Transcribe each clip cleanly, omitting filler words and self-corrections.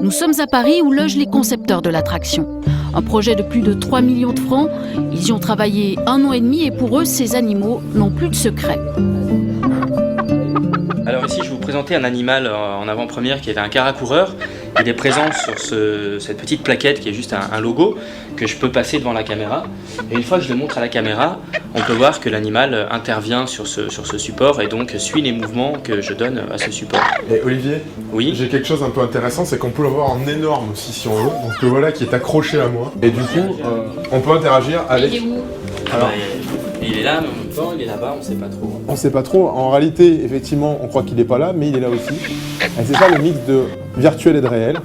Nous sommes à Paris où logent les concepteurs de l'attraction. Un projet de plus de 3 millions de francs. Ils y ont travaillé 1 an et demi et pour eux, ces animaux n'ont plus de secret. Alors ici, je vais vous présenter un animal en avant-première qui est un caracoureur. Il est présent sur cette petite plaquette qui est juste un logo que je peux passer devant la caméra. Et une fois que je le montre à la caméra, on peut voir que l'animal intervient sur ce support et donc suit les mouvements que je donne à ce support. Et Olivier, oui, j'ai quelque chose un peu intéressant, c'est qu'on peut le voir en énorme aussi si on veut. Donc le voilà qui est accroché à moi. Et du coup, on peut interagir avec... Il est où? Alors, il est là, mais en même temps, il est là-bas, on ne sait pas trop. On sait pas trop. En réalité, effectivement, on croit qu'il n'est pas là, mais il est là aussi. Et c'est ça le mix de virtuel et de réel.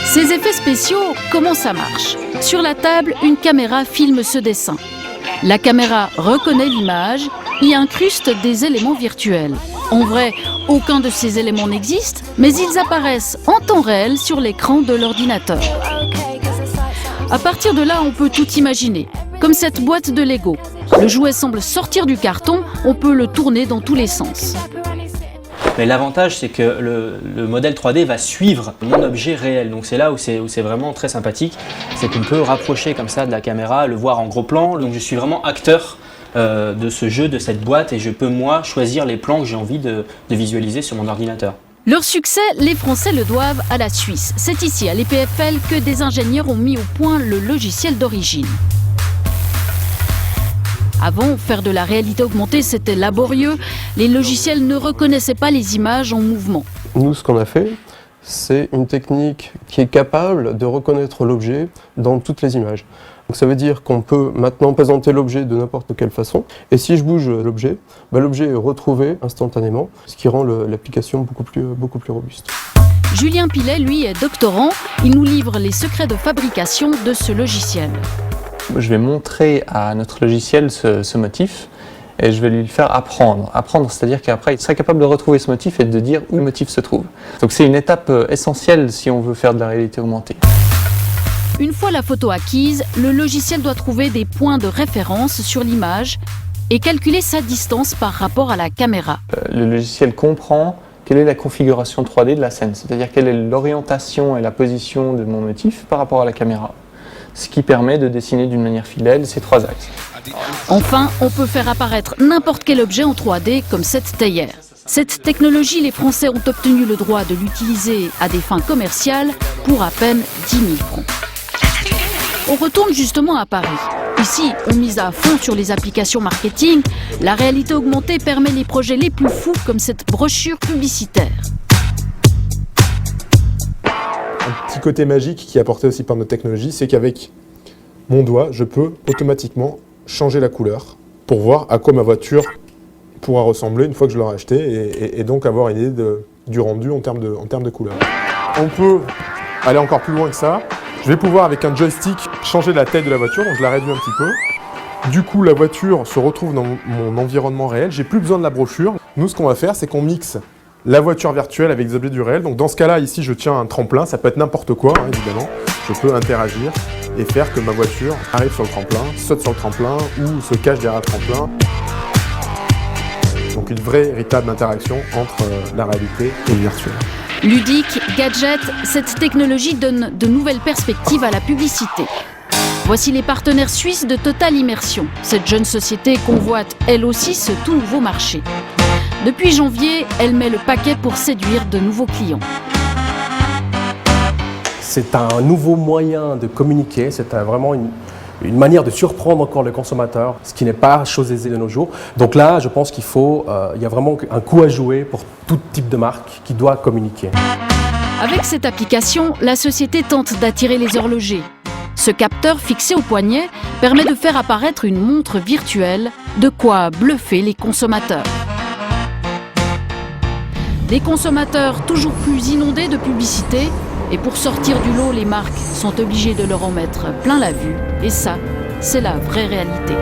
Ces effets spéciaux, comment ça marche? Sur la table, une caméra filme ce dessin. La caméra reconnaît l'image, y incruste des éléments virtuels. En vrai, aucun de ces éléments n'existe, mais ils apparaissent en temps réel sur l'écran de l'ordinateur. À partir de là, on peut tout imaginer, comme cette boîte de Lego. Le jouet semble sortir du carton, on peut le tourner dans tous les sens. Mais l'avantage, c'est que le modèle 3D va suivre mon objet réel. Donc c'est là où c'est vraiment très sympathique. C'est qu'on peut rapprocher comme ça de la caméra, le voir en gros plan. Donc je suis vraiment acteur de ce jeu, de cette boîte, et je peux moi choisir les plans que j'ai envie de visualiser sur mon ordinateur. Leur succès, les Français le doivent à la Suisse. C'est ici, à l'EPFL, que des ingénieurs ont mis au point le logiciel d'origine. Avant, faire de la réalité augmentée, c'était laborieux. Les logiciels ne reconnaissaient pas les images en mouvement. Nous, ce qu'on a fait, c'est une technique qui est capable de reconnaître l'objet dans toutes les images. Donc ça veut dire qu'on peut maintenant présenter l'objet de n'importe quelle façon. Et si je bouge l'objet, l'objet est retrouvé instantanément, ce qui rend l'application beaucoup plus robuste. Julien Pilet, lui, est doctorant. Il nous livre les secrets de fabrication de ce logiciel. Je vais montrer à notre logiciel ce motif et je vais lui le faire apprendre. Apprendre, c'est-à-dire qu'après, il sera capable de retrouver ce motif et de dire où le motif se trouve. Donc c'est une étape essentielle si on veut faire de la réalité augmentée. Une fois la photo acquise, le logiciel doit trouver des points de référence sur l'image et calculer sa distance par rapport à la caméra. Le logiciel comprend quelle est la configuration 3D de la scène, c'est-à-dire quelle est l'orientation et la position de mon motif par rapport à la caméra. Ce qui permet de dessiner d'une manière fidèle ces 3 axes. Enfin, on peut faire apparaître n'importe quel objet en 3D comme cette théière. Cette technologie, les Français ont obtenu le droit de l'utiliser à des fins commerciales pour à peine 10 000 francs. On retourne justement à Paris. Ici, on mise à fond sur les applications marketing. La réalité augmentée permet les projets les plus fous comme cette brochure publicitaire. Un petit côté magique qui est apporté aussi par notre technologie, c'est qu'avec mon doigt, je peux automatiquement changer la couleur pour voir à quoi ma voiture pourra ressembler une fois que je l'aurai achetée et donc avoir une idée du rendu en termes de couleur. On peut aller encore plus loin que ça. Je vais pouvoir avec un joystick changer la taille de la voiture, donc je la réduis un petit peu. Du coup, la voiture se retrouve dans mon environnement réel. J'ai plus besoin de la brochure. Nous, ce qu'on va faire, c'est qu'on mixe la voiture virtuelle avec des objets du réel. Donc dans ce cas-là, ici, je tiens un tremplin. Ça peut être n'importe quoi, hein, évidemment. Je peux interagir et faire que ma voiture arrive sur le tremplin, saute sur le tremplin ou se cache derrière le tremplin. Donc une véritable interaction entre la réalité et le virtuel. Ludique, gadget, cette technologie donne de nouvelles perspectives à la publicité. Voici les partenaires suisses de Total Immersion. Cette jeune société convoite elle aussi ce tout nouveau marché. Depuis janvier, elle met le paquet pour séduire de nouveaux clients. C'est un nouveau moyen de communiquer, c'est vraiment une manière de surprendre encore le consommateur, ce qui n'est pas chose aisée de nos jours. Donc là, je pense qu'il y a vraiment un coup à jouer pour tout type de marque qui doit communiquer. Avec cette application, la société tente d'attirer les horlogers. Ce capteur fixé au poignet permet de faire apparaître une montre virtuelle, de quoi bluffer les consommateurs. Les consommateurs toujours plus inondés de publicité, et pour sortir du lot, les marques sont obligées de leur en mettre plein la vue. Et ça, c'est la vraie réalité.